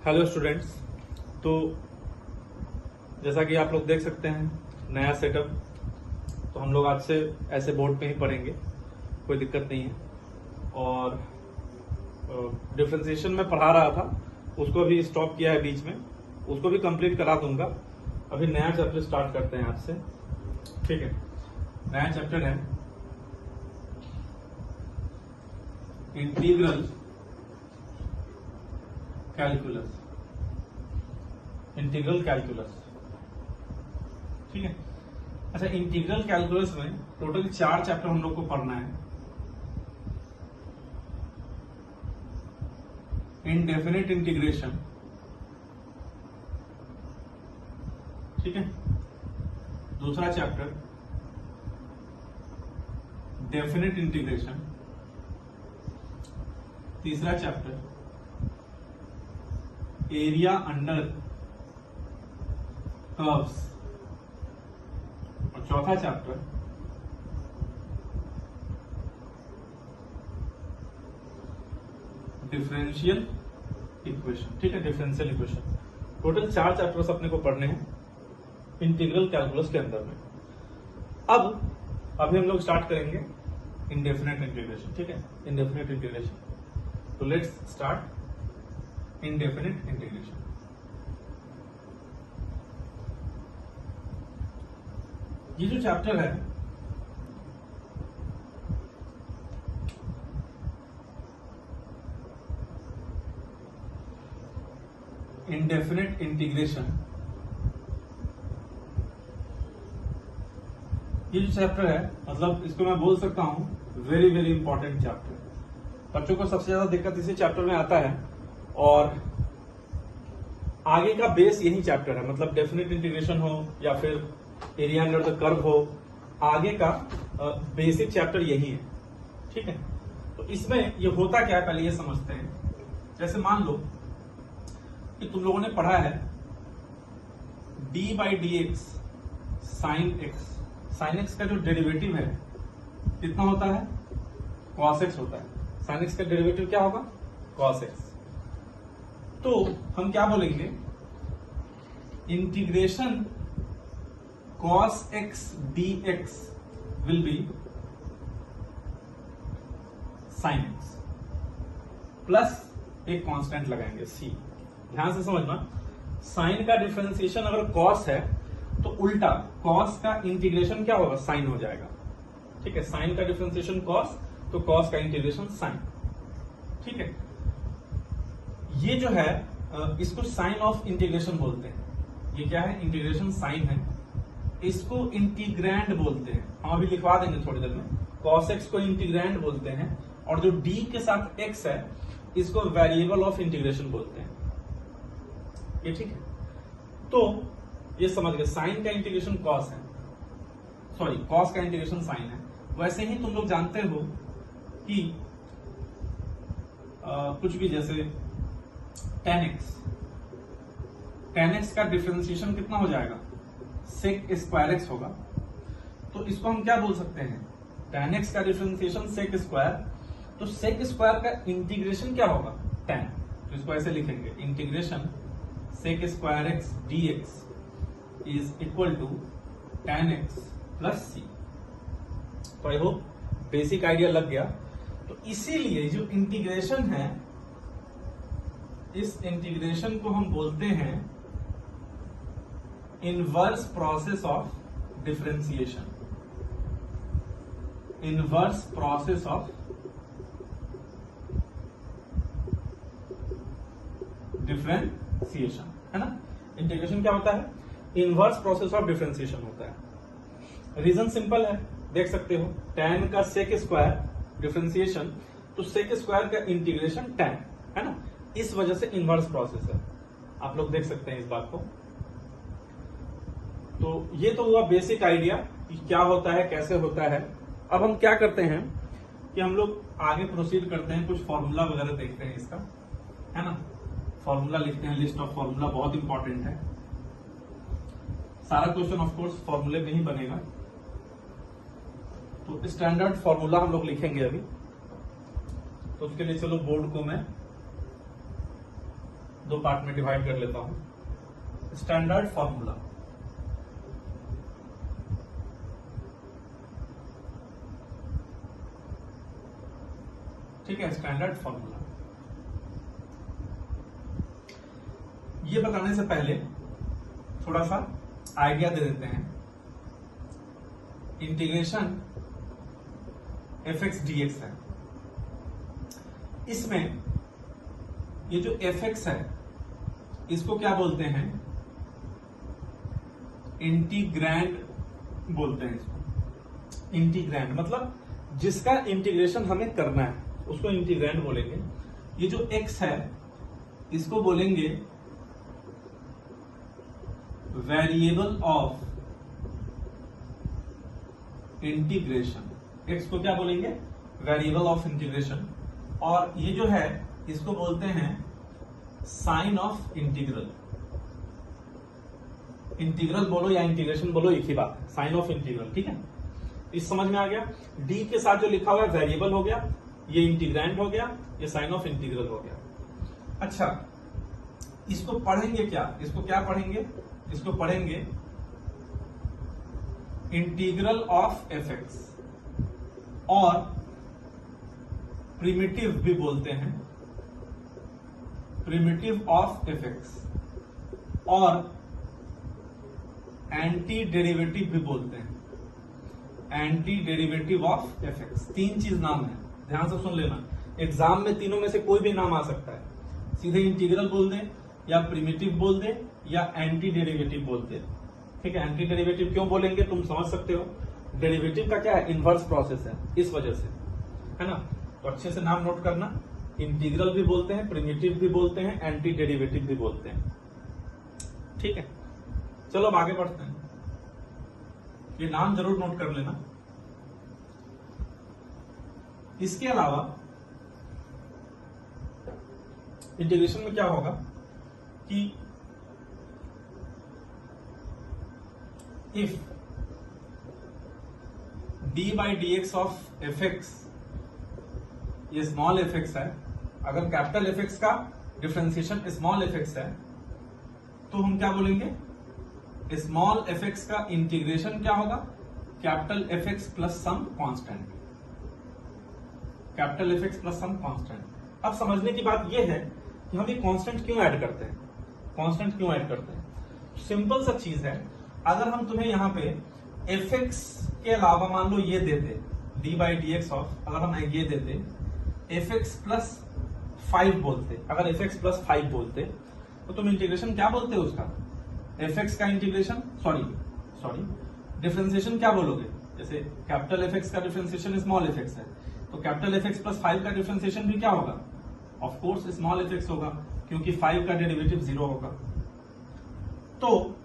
Hello students. तो जैसा कि आप लोग देख सकते हैं नया सेटअप, तो हम लोग आज से ऐसे बोर्ड पे ही पढ़ेंगे, कोई दिक्कत नहीं है। और डिफरेंशिएशन में पढ़ा रहा था, उसको भी स्टॉप किया है बीच में, उसको भी कंप्लीट करा दूंगा। अभी नया चैप्टर स्टार्ट करते हैं आज से, ठीक है। नया चैप्टर है इंटीग्रल कैलकुलस। इंटीग्रल कैलकुलस, ठीक है। अच्छा, इंटीग्रल कैलकुलस में टोटल 4 चैप्टर हम लोग को पढ़ना है। इनडेफिनिट इंटीग्रेशन, ठीक है। दूसरा चैप्टर डेफिनिट इंटीग्रेशन। तीसरा चैप्टर एरिया अंडर कर्व्स। और चौथा चैप्टर डिफरेंशियल इक्वेशन, ठीक है। डिफरेंशियल इक्वेशन, टोटल 4 चैप्टर्स अपने को पढ़ने हैं इंटीग्रल कैलकुलस के अंदर में। अभी हम लोग स्टार्ट करेंगे इंडेफिनिट इंटीग्रेशन, ठीक है। इंडेफिनिट इंटीग्रेशन, तो लेट्स स्टार्ट इंडेफिनिट इंटीग्रेशन। ये जो चैप्टर है इंडेफिनिट इंटीग्रेशन, ये जो चैप्टर है, मतलब इसको मैं बोल सकता हूं वेरी वेरी इंपॉर्टेंट चैप्टर। बच्चों को सबसे ज्यादा दिक्कत इसी चैप्टर में आता है, और आगे का बेस यही चैप्टर है। मतलब डेफिनिट इंटीग्रेशन हो या फिर एरिया अंडर द कर्व हो, आगे का बेसिक चैप्टर यही है, ठीक है। तो इसमें ये होता क्या है, पहले ये समझते हैं। जैसे मान लो कि तुम लोगों ने पढ़ा है d/dx sine x. Sine x का जो डेरिवेटिव है कितना होता है, cos x होता है। साइन एक्स का डेरिवेटिव क्या होगा, cos x। तो हम क्या बोलेंगे, integration cos x dx will be sin x plus एक कांस्टेंट लगाएंगे c। ध्यान से समझना, साइन का डिफरेंशिएशन अगर cos है तो उल्टा cos का इंटीग्रेशन क्या होगा, sin हो जाएगा, ठीक है। साइन का डिफरेंशिएशन cos, तो cos का इंटीग्रेशन sin, ठीक है। ये जो है इसको साइन ऑफ इंटीग्रेशन बोलते हैं। ये क्या है, इंटीग्रेशन साइन है, इसको इंटीग्रैंड बोलते हैं। हम अभी लिखवा देंगे थोड़ी देर में। cos x को इंटीग्रैंड बोलते हैं, और जो d के साथ x है इसको वेरिएबल ऑफ इंटीग्रेशन बोलते हैं, ये ठीक है। तो ये समझ गए, साइन का इंटीग्रेशन cos है, सॉरी cos का इंटीग्रेशन साइन है। वैसे ही तुम लोग जानते हो कि कुछ भी जैसे tan x का डिफरेंशिएशन कितना हो जाएगा, sec स्क्वायर x होगा। तो इसको हम क्या बोल सकते हैं, tan x का डिफरेंशिएशन sec स्क्वायर, तो sec स्क्वायर का इंटीग्रेशन क्या होगा, tan। तो इसको ऐसे लिखेंगे, इंटीग्रेशन sec स्क्वायर x dx is equal to tan x plus c। तो आई होप बेसिक आइडिया लग गया। तो इसीलिए जो इंटीग्रेशन है, इस इंटीग्रेशन को हम बोलते हैं inverse process of differentiation. Inverse process of differentiation, है ना। इंटीग्रेशन क्या होता है, इनवर्स प्रोसेस ऑफ डिफरेंशिएशन होता है। रीजन सिंपल है, देख सकते हो, tan का sec स्क्वायर डिफरेंशिएशन, तो sec स्क्वायर का इंटीग्रेशन tan, है ना। इस वजह से इनवर्स प्रोसेस है, आप लोग देख सकते हैं इस बात को। तो ये तो हुआ बेसिक आइडिया कि क्या होता है, कैसे होता है। अब हम क्या करते हैं कि हम लोग आगे प्रोसीड करते हैं, कुछ फॉर्मूला वगैरह देखते हैं इसका, है ना। फॉर्मूला लिखते हैं, लिस्ट ऑफ फॉर्मूला बहुत इंपॉर्टेंट है। सारा क्वेश्चन ऑफ कोर्स फॉर्मूले में ही बनेगा। तो स्टैंडर्ड फॉर्मूला हम लोग लिखेंगे अभी। तो उसके लिए चलो बोर्ड को मैं दो पार्ट में डिवाइड कर लेता हूं। स्टैंडर्ड फॉर्मूला, ठीक है, स्टैंडर्ड फॉर्मूला। ये बताने से पहले थोड़ा सा आइडिया दे देते हैं। इंटीग्रेशन fx dx है, इसमें ये जो fx है इसको क्या बोलते हैं, इंटीग्रैंड बोलते हैं इसको। इंटीग्रैंड मतलब जिसका इंटीग्रेशन हमें करना है उसको इंटीग्रैंड बोलेंगे। ये जो x है इसको बोलेंगे वेरिएबल ऑफ इंटीग्रेशन। x को क्या बोलेंगे, वेरिएबल ऑफ इंटीग्रेशन। और ये जो है इसको बोलते हैं साइन ऑफ इंटीग्रल। इंटीग्रल बोलो या इंटीग्रेशन बोलो एक ही बात है, साइन ऑफ इंटीग्रल, ठीक है। इस समझ में आ गया। डी के साथ जो लिखा हुआ है वेरिएबल हो गया, ये इंटीग्रैंड हो गया, ये साइन ऑफ इंटीग्रल हो गया। अच्छा, इसको पढ़ेंगे क्या, इसको क्या पढ़ेंगे, इसको पढ़ेंगे इंटीग्रल ऑफ एफ एक्स, और प्रिमिटिव भी बोलते हैं, प्रिमिटिव ऑफ एफ एक्स, और एंटी डेरिवेटिव भी बोलते हैं, anti derivative of f x. तीन चीज नाम है, ध्यान से सुन लेना। एग्जाम में तीनों में से कोई भी नाम आ सकता है, सीधे इंटीग्रल बोल दे या प्रिमिटिव बोल दे या एंटी डेरिवेटिव बोल दे, ठीक है। एंटी डेरिवेटिव क्यों बोलेंगे तुम समझ सकते हो, डेरिवेटिव का क्या है, इनवर्स प्रोसेस है, इस वजह से, है ना। तो अच्छे से नाम नोट करना, इंटीग्रल भी बोलते हैं, प्रिमिटिव भी बोलते हैं, एंटी डेरिवेटिव भी बोलते हैं, ठीक है। चलो अब आगे बढ़ते हैं, ये नाम जरूर नोट कर लेना। इसके अलावा इंटीग्रेशन में क्या होगा कि if d by d x of f x, ये स्मॉल एफ एक्स है, अगर कैपिटल एफ एक्स का डिफरेंशिएशन स्मॉल एफ एक्स है तो हम क्या बोलेंगे, स्मॉल एफ एक्स का इंटीग्रेशन क्या होगा, capital f x plus some constant, capital f x plus some constant. अब समझने की बात यह है कि हम ये कांस्टेंट क्यों ऐड करते हैं, कांस्टेंट क्यों ऐड करते हैं। सिंपल सा चीज है, अगर हम तुम्हें यहां पे एफ एक्स के अलावा मान लो ये देते D by d x of, अगर हम ये देते एफ एक्स प्लस 5 बोलते, अगर एफ एक्स प्लस 5 बोलते तो तुम इंटीग्रेशन क्या बोलते हो उसका, एफ एक्स का इंटीग्रेशन, सॉरी डिफरेंशिएशन क्या बोलोगे, जैसे कैपिटल एफ एक्स का डिफरेंशिएशन स्मॉल एफ एक्स है तो कैपिटल एफ एक्स प्लस 5 का डिफरेंशिएशन भी क्या होगा, of course small f x होगा, क्योंकि 5 का डेरिवेटिव 0 होगा। तो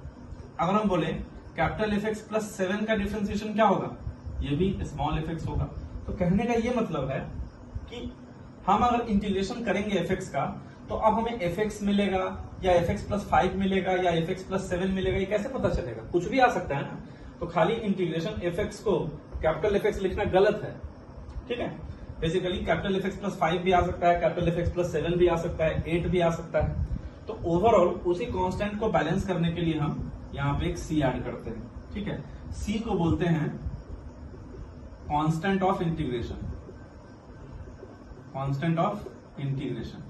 अगर हम बोले कैपिटल एफ एक्स प्लस 7 का डिफरेंशिएशन क्या होगा, ये भी स्मॉल एफ एक्स होगा। तो कहने का ये मतलब है कि हम अगर इंटीग्रेशन करेंगे एफ एक्स का तो अब हमें एफ एक्स मिलेगा या एफ एक्स प्लस 5 मिलेगा या एफ एक्स प्लस 7 मिलेगा, ये कैसे पता चलेगा, कुछ भी आ सकता है ना। तो खाली इंटीग्रेशन एफ एक्स को कैपिटल एफ एक्स लिखना गलत है, ठीक है। Basically capital f x plus 5 भी आ सकता है, कैपिटल एफ एक्स प्लस 7 भी आ सकता है, 8 भी आ सकता है। तो ओवरऑल उसी कांस्टेंट को बैलेंस करने के लिए हम यहाँ पे एक सी ऐड करते हैं, ठीक है। सी को बोलते हैं constant of integration, constant of integration,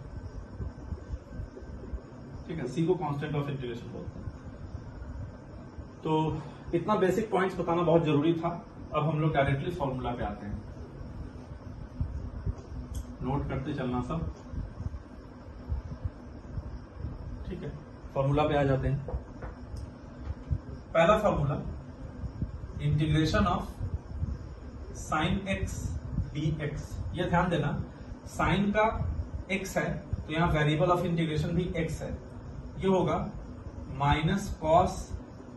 ठीक है। सी को कांस्टेंट ऑफ इंटीग्रेशन बोलते हैं। तो इतना बेसिक पॉइंट्स बताना बहुत जरूरी था। अब हम लोग डायरेक्टली फॉर्मूला पे आते हैं, नोट करते चलना सब, ठीक है। फॉर्मूला पे आ जाते हैं। पहला formula, integration of sine x D x. ये ध्यान देना, साइन का एक्स है तो यहां वेरिएबल ऑफ इंटीग्रेशन भी एक्स है, ये होगा माइनस कॉस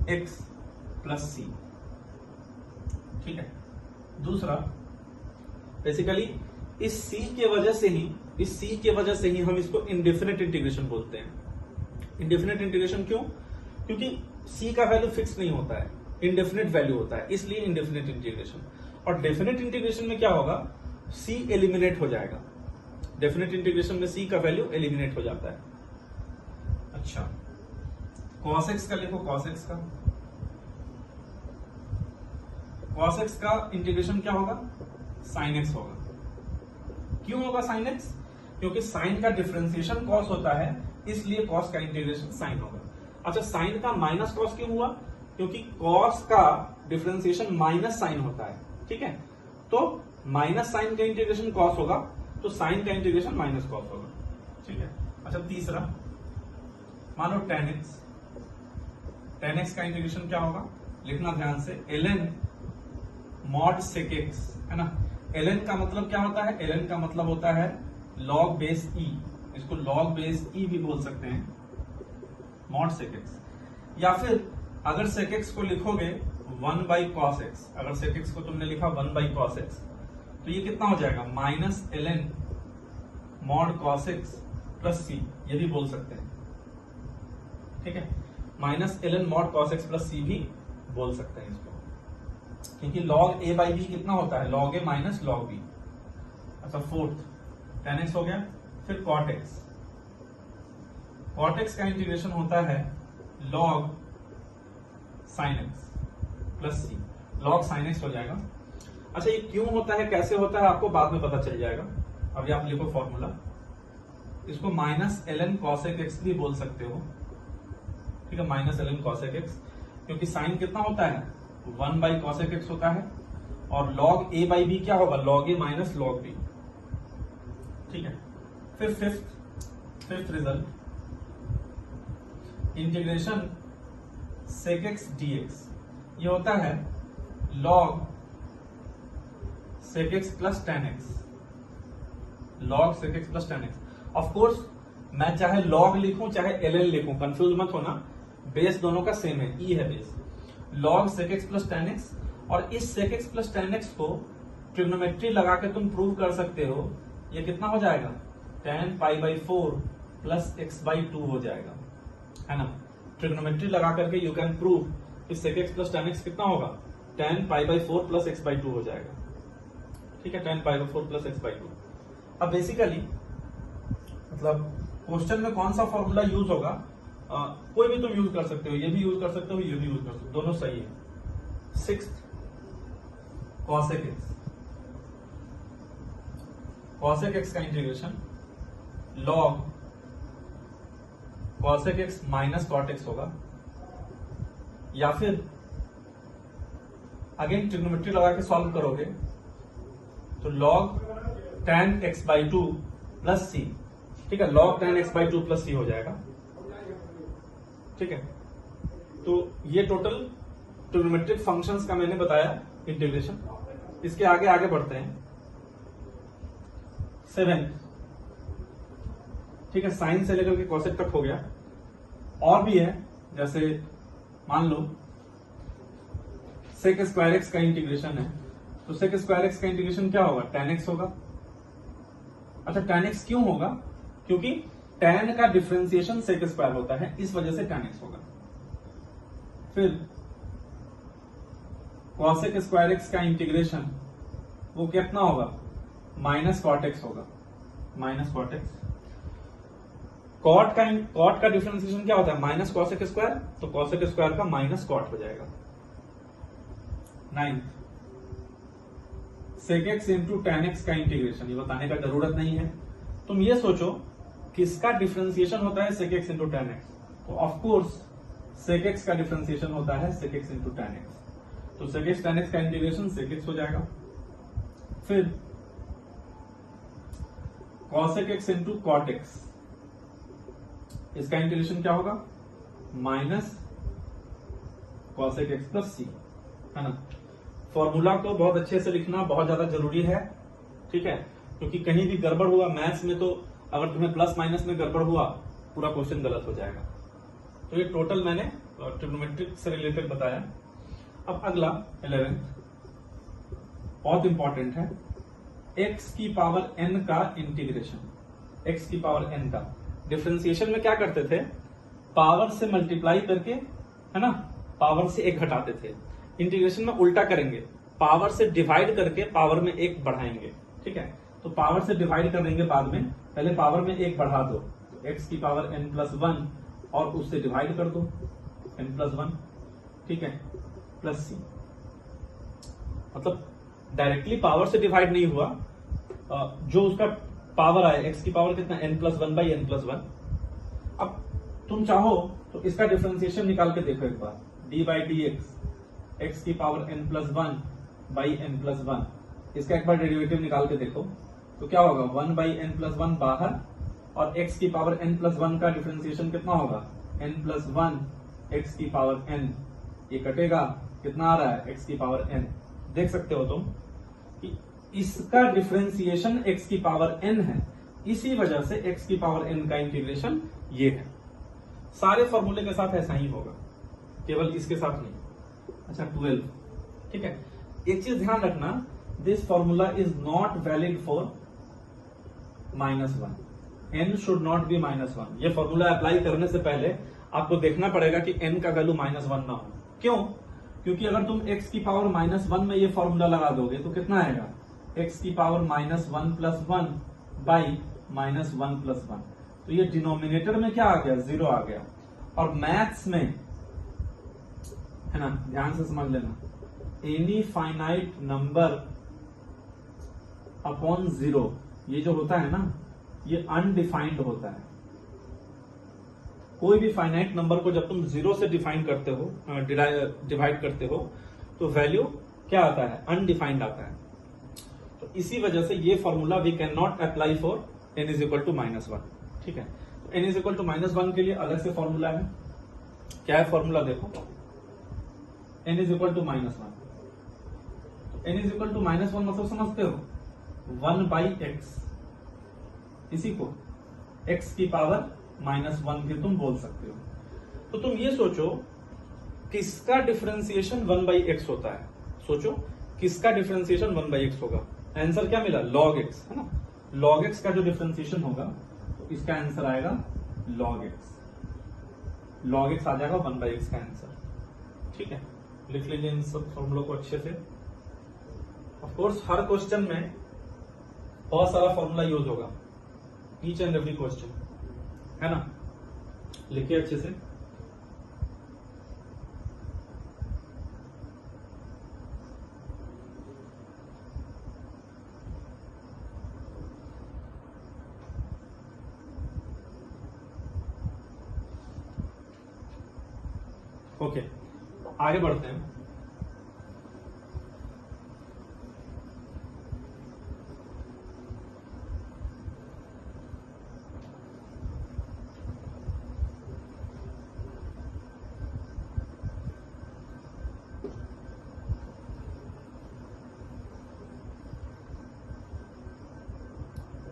एक्स प्लस सी, ठीक है। दूसरा, बेसिकली इस सी के वजह से ही हम इसको इंडेफिनिट इंटीग्रेशन बोलते हैं। इंडेफिनिट इंटीग्रेशन क्यों, क्योंकि सी का वैल्यू फिक्स नहीं होता है, इंडेफिनिट वैल्यू होता है, इसलिए इंडेफिनिट इंटीग्रेशन। और डेफिनिट इंटीग्रेशन में क्या होगा, सी एलिमिनेट हो जाएगा, डेफिनिट इंटीग्रेशन में सी का वैल्यू एलिमिनेट हो जाता है। अच्छा, cos x का लिखो, cos x का, cos x का इंटीग्रेशन क्या होगा, sin x होगा। क्यों होगा sin x? क्योंकि sin का डिफरेंशिएशन cos होता है, इसलिए cos का इंटीग्रेशन sin होगा। अच्छा, sin का माइनस cos क्यों हुआ? क्योंकि cos का डिफरेंशिएशन माइनस sin होता है, ठीक है, तो माइनस sin का इंटीग्रेशन cos होगा, तो sin का इंटीग्रेशन माइनस cos होगा, ठीक है। अच्छा, तीसरा मान लो tan x का इंटीग्रेशन क्या होगा, लिखना ध्यान से, ln mod sec x, है ना। ln का मतलब क्या होता है, ln का मतलब होता है log बेस e, इसको log बेस e भी बोल सकते हैं, mod sec x। या फिर अगर sec x को लिखोगे 1 by cos x, अगर sec x को तुमने लिखा 1 by cos x, तो ये कितना हो जाएगा, minus ln mod cos x plus c, ये भी बोल सकते हैं, ठीक है। Minus ln mod cos x plus c भी बोल सकते हैं इसको, क्योंकि log a by b कितना होता है, log a minus log b। अच्छा, फोर्थ tan x हो गया, फिर cot x, cot x का इंटीग्रेशन होता है log sin x plus c, log sin x हो जाएगा। अच्छा, ये क्यों होता है, कैसे होता है, आपको बाद में पता चल जाएगा, अभी आप लिखो फॉर्मूला, इसको माइनस ln cosec x भी बोल सकते हो, ठीक है, माइनस ln cosec x, क्योंकि साइन कितना होता है, 1 by cosec x होता है, और log a by b क्या होगा, log a minus log b, ठीक है। फिर fifth result, integration sec x dx, ये होता है log sec x plus tan x, log sec x plus tan x। Of course मैं चाहे log लिखूं चाहे ln लिखूं, कंफ्यूज मत होना, बेस दोनों का सेम है, e है base, log sec x plus tan x, और इस sec x plus tan x को ट्रिग्नोमेट्री लगा के तुम प्रूव कर सकते हो, ये कितना हो जाएगा, tan pi by 4 plus x by 2 हो जाएगा, है ना। ट्रिग्नोमेट्री लगा करके यू कैन प्रूव कि sec x plus tan x कितना होगा, tan pi by 4 plus x by 2 हो जाएगा, ठीक है, tan pi by 4 plus x by 2। अब बेसिकली मतलब क्वेश्चन में कौन सा फॉर्मूला यूज होगा, कोई भी तुम यूज कर सकते हो, ये भी यूज कर सकते हो, ये भी यूज कर सकते हो, दोनों सही है। Sixth cosec x, cosec x का integration log cosec x minus cot x होगा, या फिर अगेन ट्रिग्नोमेट्री लगा के सॉल्व करोगे तो log tan x by 2 plus c, ठीक है, log tan x by 2 plus c हो जाएगा, ठीक है। तो ये टोटल ट्रिग्नोमेट्रिक फंक्शंस का मैंने बताया इंटीग्रेशन। इसके आगे आगे बढ़ते हैं, 7, ठीक है, साइन से लेकर के कॉसेक तक हो गया। और भी है, जैसे मान लो सेक स्क्वायर एक्स का इंटीग्रेशन है, तो सेक स्क्वायर एक्स का इंटीग्रेशन क्या होगा, tan x होगा। अच्छा, tan x क्यों होगा, क्योंकि tan का डिफरेंशिएशन सेक स्क्वायर होता है, इस वजह से tan x होगा। फिर कॉसेक स्क्वायर एक्स का इंटीग्रेशन वो कितना होगा, माइनस कॉट एक्स होगा, माइनस कॉट एक्स। कॉट का डिफरेंशिएशन क्या होता है, माइनस कॉसेक स्क्वायर, तो कॉसेक स्क्वायर का माइनस कॉट हो जाएगा। 9, sec x into tan x का इंटीग्रेशन, ये बताने का जरूरत नहीं है, तुम ये सोचो किसका डिफरेंशिएशन होता है, sec x into tan x, तो ऑफकोर्स सेक एक्स का डिफरेंशिएशन होता है sec x into tan x, तो सेक एक्स tan x का इंटीग्रेशन सेक एक्स हो जाएगा। फिर cosec x into cot x, इसका इंटीग्रेशन क्या होगा, minus cosec x plus c, है ना। फॉर्मूला को बहुत अच्छे से लिखना बहुत ज्यादा जरूरी है, ठीक है, क्योंकि कहीं भी गड़बड़ हुआ मैथ्स में, तो अगर तुम्हें प्लस माइनस में गड़बड़ हुआ पूरा क्वेश्चन गलत हो जाएगा। तो ये टोटल मैंने ट्रिग्नोमेट्रिक से रिलेटेड बताया। अब अगला 11 बहुत इंपॉर्टेंट है, x की पावर n का इंटीग्रेशन। x की पावर n का डिफरेंशिएशन में क्या करते थे, पावर से मल्टीप्लाई करके, है ना, पावर से एक घटाते थे। इंटीग्रेशन में उल्टा करेंगे, पावर से डिवाइड करके पावर में एक बढ़ाएंगे, ठीक है। तो पावर से डिवाइड कर देंगे बाद में, पहले पावर में एक बढ़ा दो, x की पावर n प्लस 1 और उससे डिवाइड कर दो n+1, ठीक है, प्लस सी। मतलब डायरेक्टली पावर से डिवाइड नहीं हुआ, जो उसका पावर आए x की पावर कितना n+1/n+1। अब तुम चाहो तो इसका डिफरेंशिएशन निकाल के देखो एक बार, d/dx x की पावर n+1/n+1, इसका एक बार डेरिवेटिव निकाल के देखो तो क्या होगा, 1/n+1 बाहर और x की पावर n+1 का डिफरेंशिएशन कितना होगा, n+1 x की पावर n, ये कटेगा, कितना आ रहा है x की पावर n। देख सकते हो तुम कि इसका डिफरेंशिएशन x की पावर n है, इसी वजह से x की पावर n का इंटीग्रेशन ये है। सारे फॉर्मूले के साथ ऐसा ही होगा, केवल इसके साथ नहीं। अच्छा 12, ठीक है, एक चीज ध्यान रखना, this formula is not valid for -1, n should not be -1। ये फॉर्मूला अप्लाई करने से पहले आपको देखना पड़ेगा कि n का वैल्यू -1 ना हो। क्यों? क्योंकि अगर तुम x की पावर -1 में ये फॉर्मूला लगा दोगे तो कितना आएगा, x की पावर -1+1 बाई -1+1, तो ये डिनोमिनेटर में क्या आ गया, 0 आ गया। और मैथ्स में है ना, ध्यान से समझ लेना, एनी फाइनाइट नंबर अपॉन 0, ये जो होता है ना, ये अनडिफाइंड होता है। कोई भी फाइनाइट नंबर को जब तुम 0 से डिफाइन करते हो, डिवाइड करते हो, तो वैल्यू क्या आता है, अनडिफाइंड आता है। तो इसी वजह से ये formula we can not apply for n is equal to -1, ठीक है। तो n इज इक्वल टू -1 के लिए अलग से फॉर्मूला है। क्या है फॉर्मूला, देखो, n is equal to -1, n is equal to -1 मतलब समझते हो, 1/x, इसी को x की पावर -1 भी तुम बोल सकते हो। तो तुम ये सोचो किसका डिफरेंशिएशन 1/x होता है, सोचो किसका डिफरेंशिएशन 1/x होगा। आंसर क्या मिला, log x, है ना। log x का जो डिफरेंशिएशन होगा तो इसका आंसर आएगा log x, log x आ जाएगा 1/x का आंसर, ठीक है। लिख लीजिए इन सब फॉर्मूलों को अच्छे से। ऑफ कोर्स हर क्वेश्चन में बहुत सारा फॉर्मूला यूज होगा, ईच एंड एवरी क्वेश्चन, है ना। लिखिए अच्छे से। ओके, आगे बढ़ते हैं।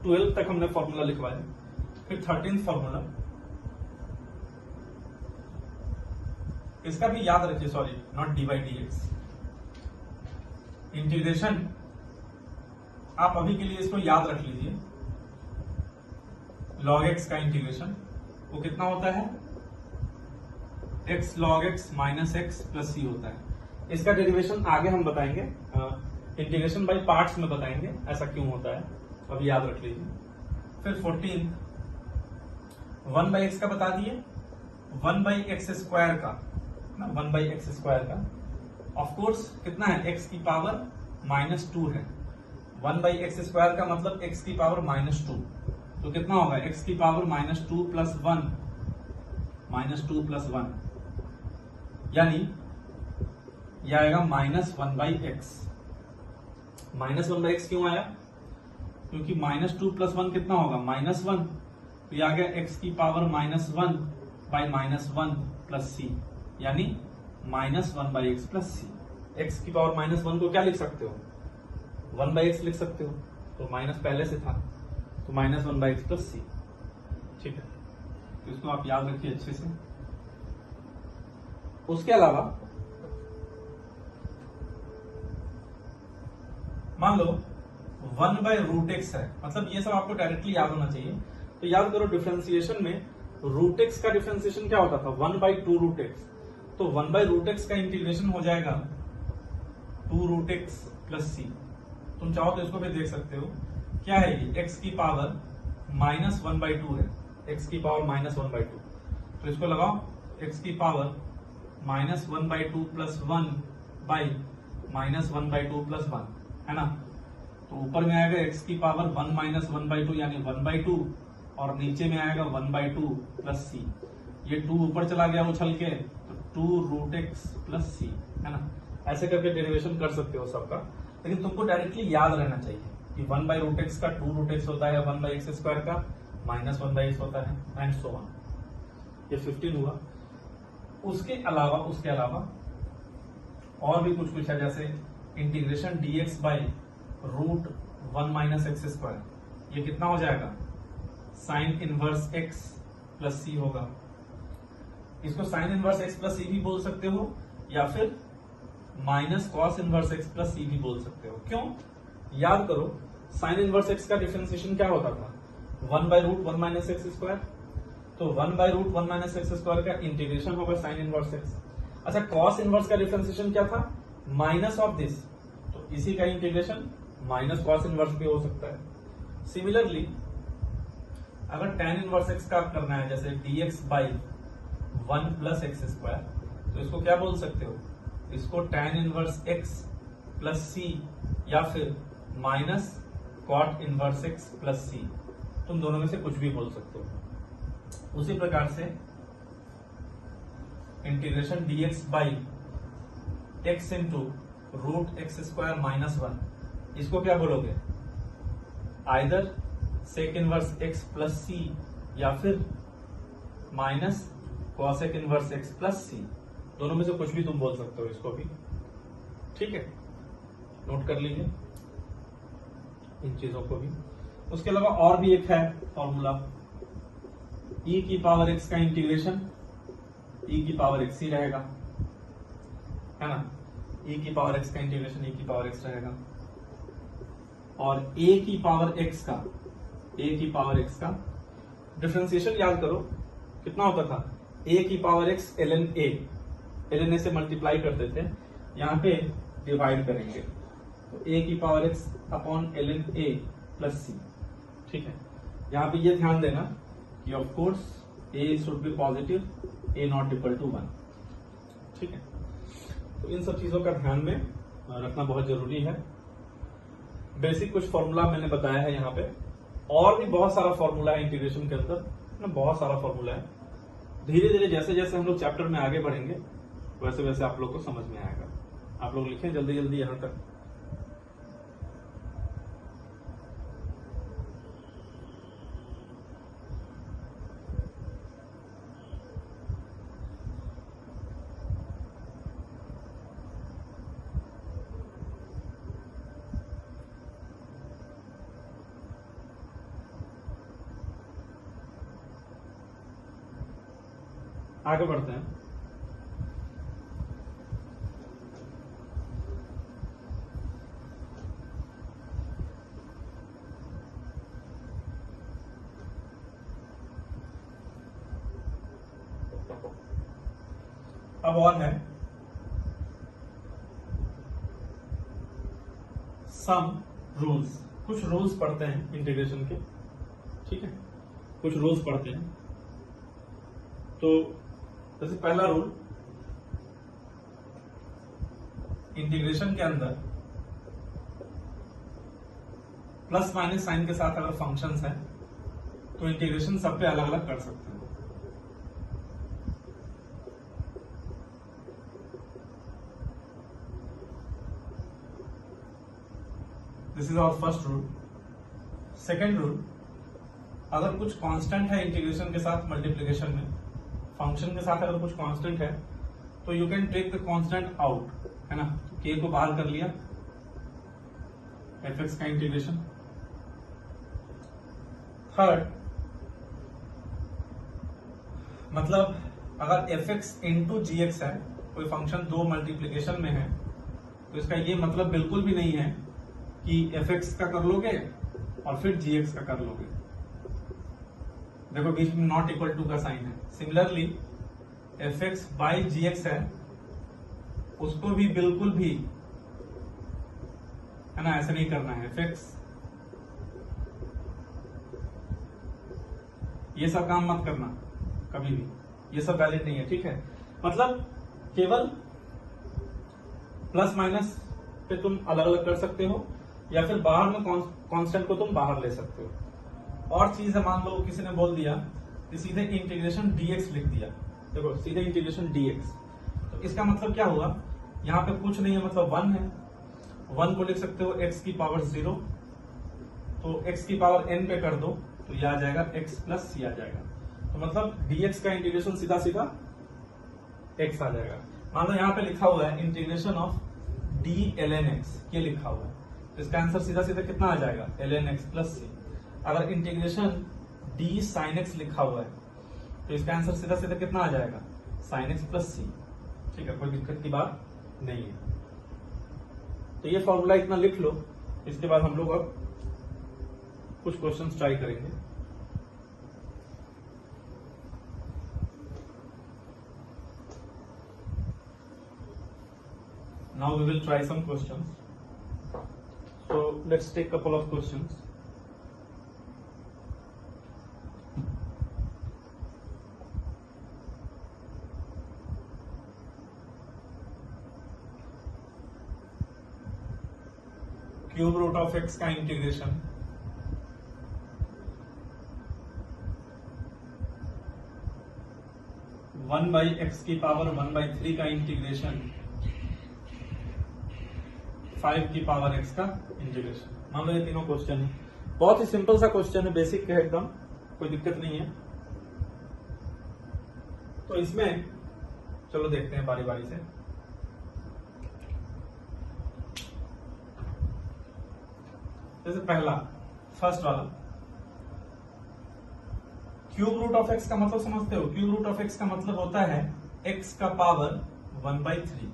ट्वेल्थ तक हमने फॉर्मूला लिखवाया, फिर 13th फॉर्मूला, इसका भी याद रखिए, सॉरी नॉट d/dx, इंटीग्रेशन आप अभी के लिए इसको याद रख लीजिए। log x का इंटीग्रेशन वो कितना होता है, x log x minus x plus c होता है। इसका डेरिवेशन आगे हम बताएंगे, इंटीग्रेशन बाय पार्ट्स में बताएंगे ऐसा क्यों होता है, अभी याद रख लीजिए। फिर 14 1/x का बता दिए, 1/x² का, 1/x² का ऑफ कोर्स कितना है, x की पावर -2 है। 1/x² का मतलब x की पावर -2, तो कितना होगा, x की पावर -2 प्लस 1, -2 प्लस 1, यानी यह आएगा -1/x। -1/x क्यों आया, क्योंकि -2 प्लस 1 कितना होगा, -1, तो यह आ गया x की पावर -1/-1 प्लस c, यानी -1/x प्लस c। x की पावर -1 को क्या लिख सकते हो, 1/x लिख सकते हो, तो माइनस पहले से था, तो -1/x प्लस c, ठीक है। तो इसको आप याद रखिए अच्छे से। उसके अलावा मान लो 1/√x है, मतलब ये सब आपको डायरेक्टली याद होना चाहिए। तो याद करो डिफरेंशिएशन में √x का डिफरेंशिएशन क्या होता था, 1/2√x, तो 1/√x का इंटीग्रेशन हो जाएगा 2√x प्लस c। तुम चाहो तो इसको भी देख सकते हो, क्या है ये, x की पावर -1/2 है, x की पावर -1/2, तो तो इसको लगाओ x की पावर -1/2 प्लस 1 बाई -1/2 प्लस 1, है ना। तो ऊपर में आएगा x की पावर 1 - 1/2 यानी 1/2, और नीचे में आएगा 1/2 प्लस c। ये 2 ऊपर चला गया उछल के, तो 2√x प्लस c, है ना। ऐसे करके डेरिवेशन कर सकते हो सबका, लेकिन तुमको डायरेक्टली याद रहना चाहिए कि 1/√x का 2√x होता है, 1/x² का -1/x होता है, एंड सो ऑन। ये 15 हुआ। उसके अलावा और भी कुछ है, जैसे इंटीग्रेशन dx बाई √1 - x², ये कितना हो जाएगा, sine inverse x plus c होगा। इसको sine inverse x plus c भी बोल सकते हो, या फिर minus cos inverse x plus c भी बोल सकते हो। क्यों? याद करो, साइन इनवर्स x का डिफरेंशिएशन क्या होता था, 1/√1 - x²। तो 1/√1 - x² का इंटीग्रेशन होगा साइन इनवर्स x। अच्छा, कॉस इनवर्स का डिफरेंशिएशन क्या था, माइनस ऑफ दिस, तो इसी का इंटीग्रेशन माइनस कॉस इनवर्स भी हो सकता है। सिमिलरली अगर tan इनवर्स x का करना है, जैसे dx बाई 1 प्लस x², तो इसको क्या बोल सकते हो, इसको tan inverse x plus c, या फिर minus cot inverse x plus c, तुम दोनों में से कुछ भी बोल सकते हो। उसी प्रकार से integration dx by x into √x² - 1, इसको क्या बोलोगे, either sec inverse x plus c, या फिर minus cosec inverse x plus c, दोनों में से कुछ भी तुम बोल सकते हो इसको भी। ठीक है, नोट कर लीजिए इन चीजों को भी। उसके अलावा और भी एक है फॉर्मूला, e की पावर x का इंटीग्रेशन e की पावर x ही रहेगा, है ना। e की पावर x का इंटीग्रेशन e की पावर x रहेगा, और a की पावर x का डिफरेंशिएशन याद करो कितना होता था, a की पावर x ln a से मल्टीप्लाई करते थे, यहाँ पे डिवाइड करेंगे, तो a की power x upon ln a plus c। ठीक है, यहाँ पे ये ध्यान देना कि of course a should be positive, a not equal to 1। ठीक है, तो इन सब चीजों का ध्यान में रखना बहुत जरूरी है। बेसिक कुछ फॉर्मूला मैंने बताया है यहाँ पे, और भी बहुत सारा फॉर्मूला है इंटीग्रेशन के अंदर ना, बहुत सारा फॉर्मूला है। धीरे धीरे जैसे जैसे हम लोग चैप्टर में आगे बढ़ेंगे वैसे वैसे आप लोग को समझ में आएगा। आप लोग लिखें जल्दी जल्दी यहाँ तक। आगे बढ़ते हैं। अब और है सम रूल्स। कुछ रूल्स पढ़ते हैं इंटीग्रेशन के, ठीक है, कुछ रूल्स पढ़ते हैं। तो जैसे पहला रूल, इंटीग्रेशन के अंदर प्लस माइनस साइन के साथ अगर फंक्शंस हैं तो इंटीग्रेशन सब पे अलग अलग कर सकते हैं। This is our first rule. Second rule, अगर कुछ कांस्टेंट है इंटीग्रेशन के साथ मल्टीप्लिकेशन में, फंक्शन के साथ अगर कुछ कांस्टेंट है तो you can take the constant out, है ना। तो k को बाहर कर लिया, fx का इंटीग्रेशन। थर्ड, मतलब अगर fx इंटू gx है, कोई फंक्शन दो मल्टीप्लिकेशन में है, तो इसका ये मतलब बिल्कुल भी नहीं है कि fx का कर लोगे और फिर gx का कर लोगे। देखो बीच में नॉट इक्वल टू का साइन है। सिमिलरली fx बाई gx है, उसको भी बिल्कुल भी, है ना, ऐसे नहीं करना है। fx ये सब काम मत करना कभी भी, ये सब वैलिड नहीं है, ठीक है। मतलब केवल प्लस माइनस पे तुम अलग अलग कर सकते हो, या फिर बाहर में कांस्टेंट को तुम बाहर ले सकते हो। और चीज है, मान लो किसी ने बोल दिया कि सीधे इंटीग्रेशन dx लिख दिया, देखो सीधे इंटीग्रेशन dx, तो इसका मतलब क्या हुआ, यहाँ पे कुछ नहीं है, मतलब 1 है, 1 को लिख सकते हो x की पावर 0, तो x की पावर n पे कर दो तो ये आ जाएगा x प्लस c आ जाएगा। तो मतलब dx का इंटीग्रेशन सीधा सीधा x आ जाएगा। मान लो यहाँ पे लिखा हुआ है integration of d ln x, ये लिखा हुआ है, तो इसका आंसर सीधा सीधा कितना आ जाएगा, ln x प्लस c। अगर इंटीग्रेशन d sin x लिखा हुआ है तो इसका आंसर सीधा सीधा कितना आ जाएगा, sin x प्लस c, ठीक है, कोई दिक्कत की बात नहीं है। तो ये फॉर्मूला इतना लिख लो, इसके बाद हम लोग अब कुछ क्वेश्चंस ट्राई करेंगे। Now we will try some questions. So let's take couple of questions. Cube root of x का इंटीग्रेशन, वन बाई एक्स की पावर 1/3 का इंटीग्रेशन, 5 की पावर x का इंटीग्रेशन। मान लो ये तीनों क्वेश्चन है, बहुत ही सिंपल सा क्वेश्चन है, बेसिक है एकदम, कोई दिक्कत नहीं है। तो इसमें चलो देखते हैं बारी बारी से। जैसे पहला फर्स्ट वाला, क्यूब रूट ऑफ एक्स का मतलब समझते हो, क्यूब रूट ऑफ एक्स का मतलब होता है x का power 1/3।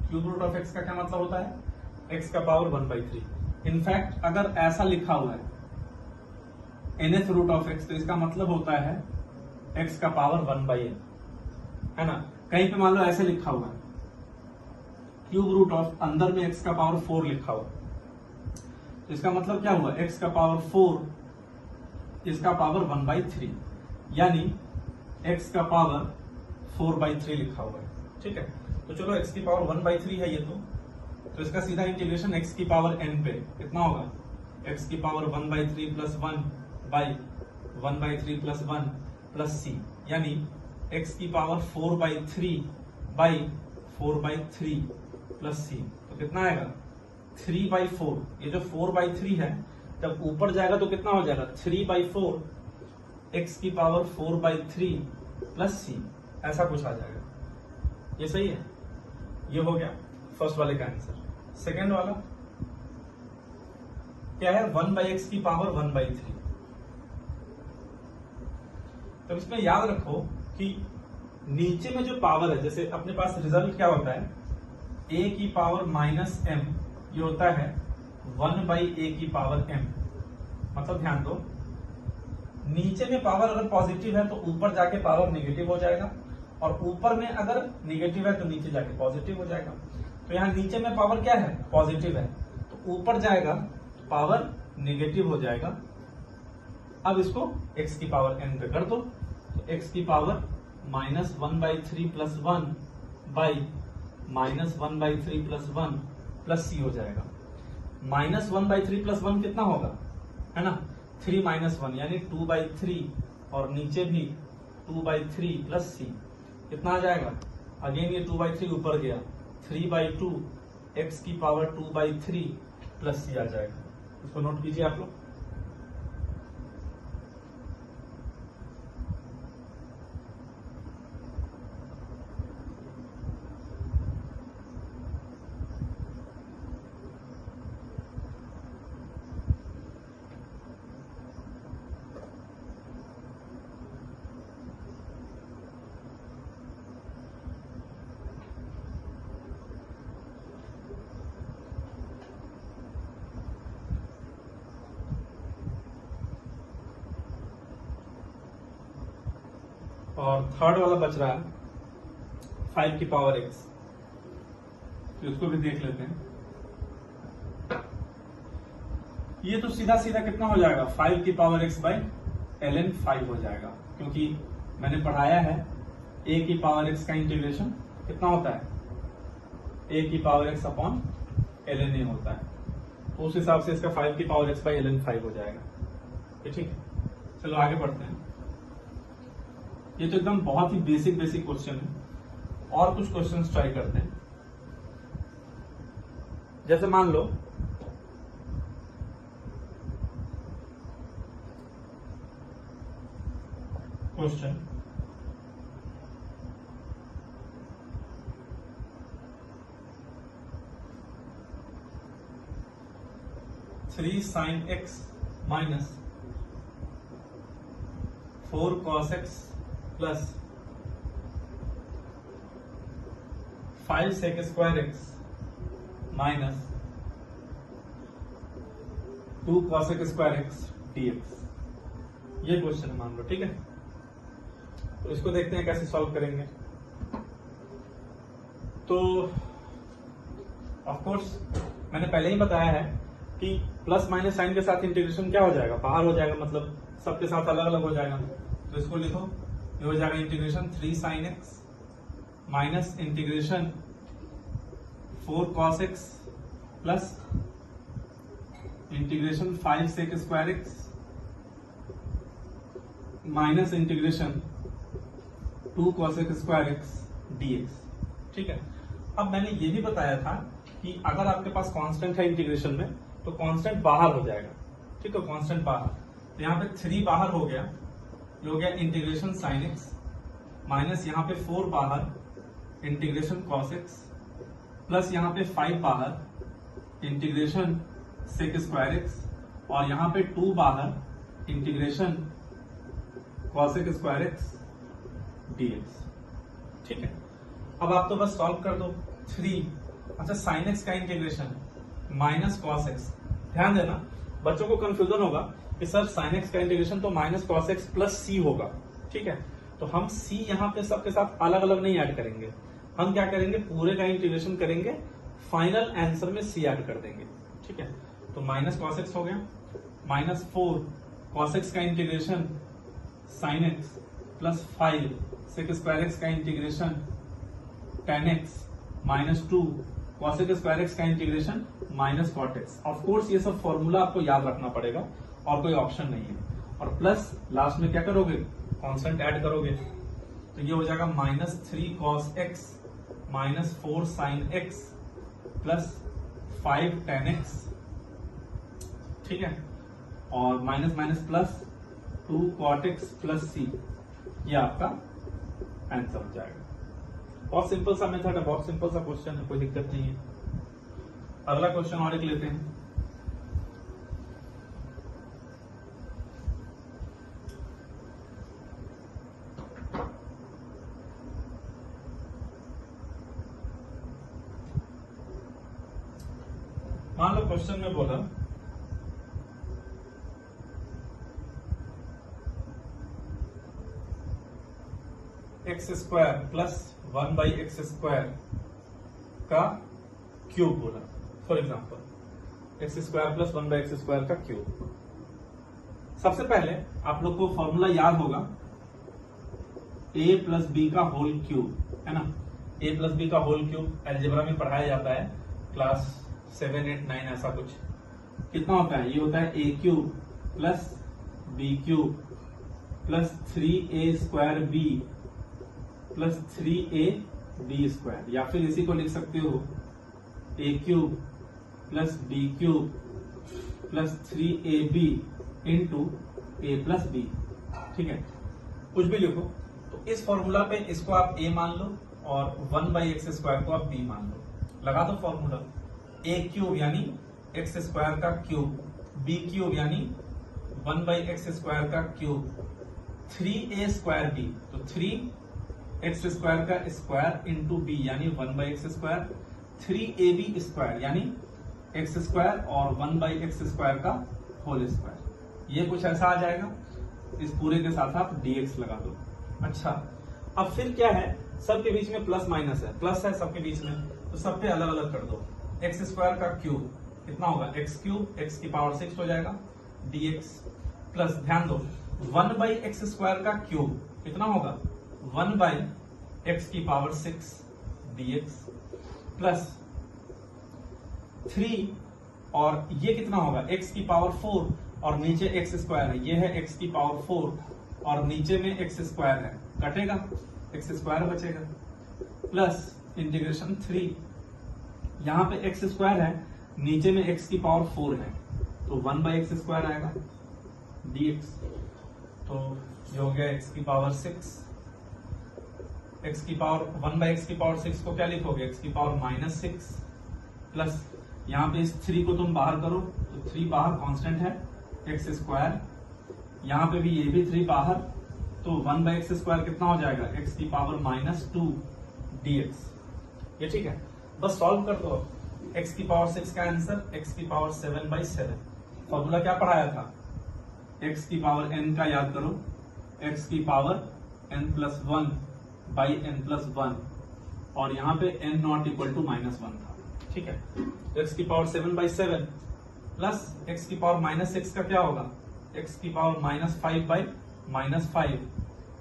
Cube root of x का क्या मतलब होता है, x का पावर 1/3। इनफैक्ट अगर ऐसा लिखा हुआ है nth रूट ऑफ x, तो इसका मतलब होता है x का पावर 1/n, है ना। कहीं पे मान लो ऐसे लिखा हुआ है क्यूब रूट ऑफ, अंदर में x का पावर 4 लिखा हुआ, तो इसका मतलब क्या हुआ, x का पावर 4, इसका पावर 1/3, यानी x का पावर 4/3 लिखा हुआ है, ठीक है। तो चलो x की पावर 1/3 है ये, तो इसका सीधा इंटीग्रेशन x की पावर n पे कितना होगा, x की power 1/3 plus 1 by 1/3 plus 1 plus c, यानी x की पावर 4/3 बाई 4/3 प्लस c, तो कितना आएगा 3/4। ये जो 4/3 है जब ऊपर जाएगा तो कितना हो जाएगा 3/4, x की पावर 4/3 प्लस c, ऐसा कुछ आ जाएगा। ये सही है, ये हो गया फर्स्ट वाले का आंसर। सेकेंड वाला क्या है, 1/x की पावर 1/3। तो इसमें याद रखो कि नीचे में जो पावर है, जैसे अपने पास रिजल्ट क्या होता है, a की पावर माइनस m, ये होता है 1/a की पावर m। मतलब ध्यान दो, नीचे में पावर अगर पॉजिटिव है तो ऊपर जाके पावर नेगेटिव हो जाएगा, और ऊपर में अगर नेगेटिव है तो नीचे जाके पॉजिटिव हो जाएगा। तो यहाँ नीचे में पावर क्या है, पॉजिटिव है, तो ऊपर जाएगा तो पावर नेगेटिव हो जाएगा। अब इसको x की पावर n पे कर दो, तो x की power -1/3 plus 1 by -1/3 plus 1 plus c हो जाएगा। -1/3 प्लस 1 कितना होगा, है ना, 3 - 1 यानी 2/3, और नीचे भी 2/3 प्लस c कितना आ जाएगा, अगेन ये 2/3 ऊपर गया, 3/2 x की पावर 2/3 प्लस c आ जाएगा। इसको नोट कीजिए आप लोग। और थर्ड वाला बच रहा है 5 की पावर x, तो इसको भी देख लेते हैं। ये तो सीधा सीधा कितना हो जाएगा, 5 की पावर x बाई ln 5 हो जाएगा, क्योंकि मैंने पढ़ाया है ए की पावर एक्स का इंटीग्रेशन कितना होता है, ए की power x upon ln a होता है। तो उस हिसाब से इसका 5 की पावर एक्स बाई ln 5 हो जाएगा। ये ठीक है, चलो आगे बढ़ते हैं। ये तो एकदम बहुत ही बेसिक क्वेश्चन है। और कुछ क्वेश्चंस ट्राई करते हैं। जैसे मान लो question three sine x minus 4 cos x plus 5 sec square x minus 2 cosec square x dx। ये क्वेश्चन मान लो, ठीक है। तो इसको देखते हैं कैसे सॉल्व करेंगे। तो ऑफ कोर्स मैंने पहले ही बताया है कि प्लस माइनस साइन के साथ इंटीग्रेशन क्या हो जाएगा, बाहर हो जाएगा, मतलब सबके साथ अलग अलग हो जाएगा। तो इसको लिखो, ये हो जाएगा integration 3 sine x minus integration 4 cos x plus integration 5 sec square x minus integration 2 cosec square x dx। ठीक है। अब मैंने ये भी बताया था कि अगर आपके पास कांस्टेंट है इंटीग्रेशन में तो कांस्टेंट बाहर हो जाएगा। ठीक है, कांस्टेंट बाहर। तो यहाँ पे 3 बाहर हो गया, ये हो गया इंटीग्रेशन साइन एक्स माइनस यहाँ पे 4 बाहर इंटीग्रेशन कॉस एक्स प्लस यहाँ पे 5 बाहर इंटीग्रेशन सेक स्क्वायर एक्स और यहाँ पे 2 बाहर integration cosec square x dx। ठीक है, अब आप तो बस सॉल्व कर दो। 3 अच्छा साइन एक्स का इंटीग्रेशन माइनस कॉस एक्स। ध्यान देना, बच्चों को कंफ्यूजन होगा कि सर साइन एक्स का इंटीग्रेशन तो माइनस कॉस एक्स प्लस सी होगा। ठीक है, तो हम सी यहाँ पे सबके साथ अलग अलग नहीं ऐड करेंगे, हम क्या करेंगे पूरे का इंटीग्रेशन करेंगे, फाइनल आंसर में सी ऐड कर देंगे। ठीक है, तो माइनस कॉस एक्स हो गया माइनस 4 कॉस एक्स का integration sine x plus 5 sec square x का integration tan x minus 2 cosec square x का integration minus cot x. Of course ये सब फॉर्मूला आपको याद रखना पड़ेगा और कोई ऑप्शन नहीं है। और प्लस लास्ट में क्या करोगे, कांस्टेंट ऐड करोगे, तो ये हो जाएगा minus 3 cos x minus 4 sine x plus 5 tan x। ठीक है, और minus minus plus 2 cot x plus C, ये आपका आंसर हो जाएगा। बहुत सिंपल सा मेथड है, बहुत सिंपल सा क्वेश्चन है, कोई दिक्कत नहीं है। अगला क्वेश्चन और एक लेते हैं। मान लो क्वेश्चन में बोला x square plus 1/x square का क्यूब बोला। For example x square plus 1/x square का क्यूब। सबसे पहले आप लोग को फॉर्मूला याद होगा a प्लस बी का होल क्यूब, है ना। a प्लस बी का होल क्यूब अलजेब्रा में पढ़ाया जाता है, क्लास 7, 8, 9 ऐसा कुछ। कितना होता है, ये होता है a cube plus b cube plus 3a square b plus 3a b square, या फिर इसी को लिख सकते हो a cube plus b cube plus 3ab into a plus b. ठीक है, कुछ भी लिखो। तो इस फॉर्मूला पे इसको आप a मान लो और 1/x स्क्वायर को आप b मान लो। लगा दो फॉर्मूला, a क्यूब यानी x स्क्वायर का क्यूब, b क्यूब यानी 1/x स्क्वायर का क्यूब, 3a स्क्वायर b, तो 3x स्क्वायर का स्क्वायर इंटू b यानी 1/x स्क्वायर, 3ab स्क्वायर यानी x स्क्वायर और 1/x स्क्वायर का होल स्क्वायर। ये कुछ ऐसा आ जाएगा। इस पूरे के साथ आप dx लगा दो। अच्छा, अब फिर क्या है, सबके बीच में प्लस माइनस है, प्लस है सबके बीच में, तो सब पे अलग अलग कर दो। एक्स स्क्वायर का क्यूब कितना होगा, एक्स क्यूब, एक्स की पावर 6 हो जाएगा dx प्लस, ध्यान दो 1/x स्क्वायर का क्यूब कितना होगा, 1/x एक्स की पावर 6 dx प्लस 3 और ये कितना होगा x की पावर 4 और नीचे एक्स स्क्वायर है, ये है x की पावर 4 और नीचे में एक्स स्क्वायर है, कटेगा एक्स स्क्वायर बचेगा प्लस इंटीग्रेशन 3, यहां पे एक्स स्क्वायर है, नीचे में x की पावर 4 है तो 1/x स्क्वायर आएगा dx। तो ये हो गया x की पावर 6, x की पावर 1/x की पावर 6 को क्या लिखोगे x की पावर -6 प्लस यहाँ पे इस 3 को तुम बाहर करो तो 3 बाहर कांस्टेंट है एक्स स्क्वायर, यहाँ पे भी ये भी 3 बाहर तो 1/x स्क्वायर कितना हो जाएगा x की पावर -2 dx। ये ठीक है, बस सॉल्व कर दो। x की पावर 6 का आंसर x की पावर 7/7। फॉर्मूला क्या पढ़ाया था, x की पावर n का याद करो, x की पावर n+1/n+1 और यहाँ पे n नॉट इक्वल टू -1 था, ठीक है। तो x की पावर 7/7 प्लस x की पावर -6 का क्या होगा, x की पावर -5/-5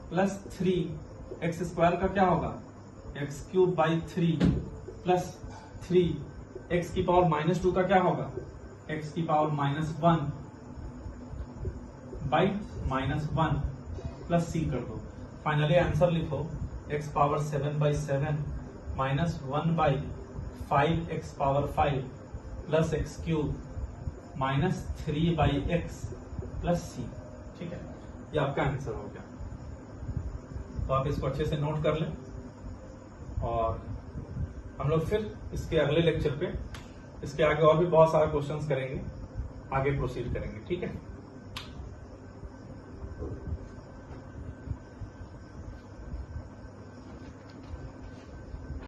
प्लस 3 x स्क्वायर का क्या होगा x³/3 प्लस 3 x की पावर -2 का क्या होगा x की पावर -1/-1 प्लस c कर दो। फाइनली आंसर लिखो x power 7/7 -1/5x power 5 plus x³ -3/x plus c, ठीक है। ये आपका आंसर हो गया। तो आप इसको अच्छे से नोट कर लें और हम लोग फिर इसके अगले लेक्चर पे इसके आगे और भी बहुत सारा क्वेश्चंस करेंगे, आगे प्रोसीड करेंगे, ठीक है।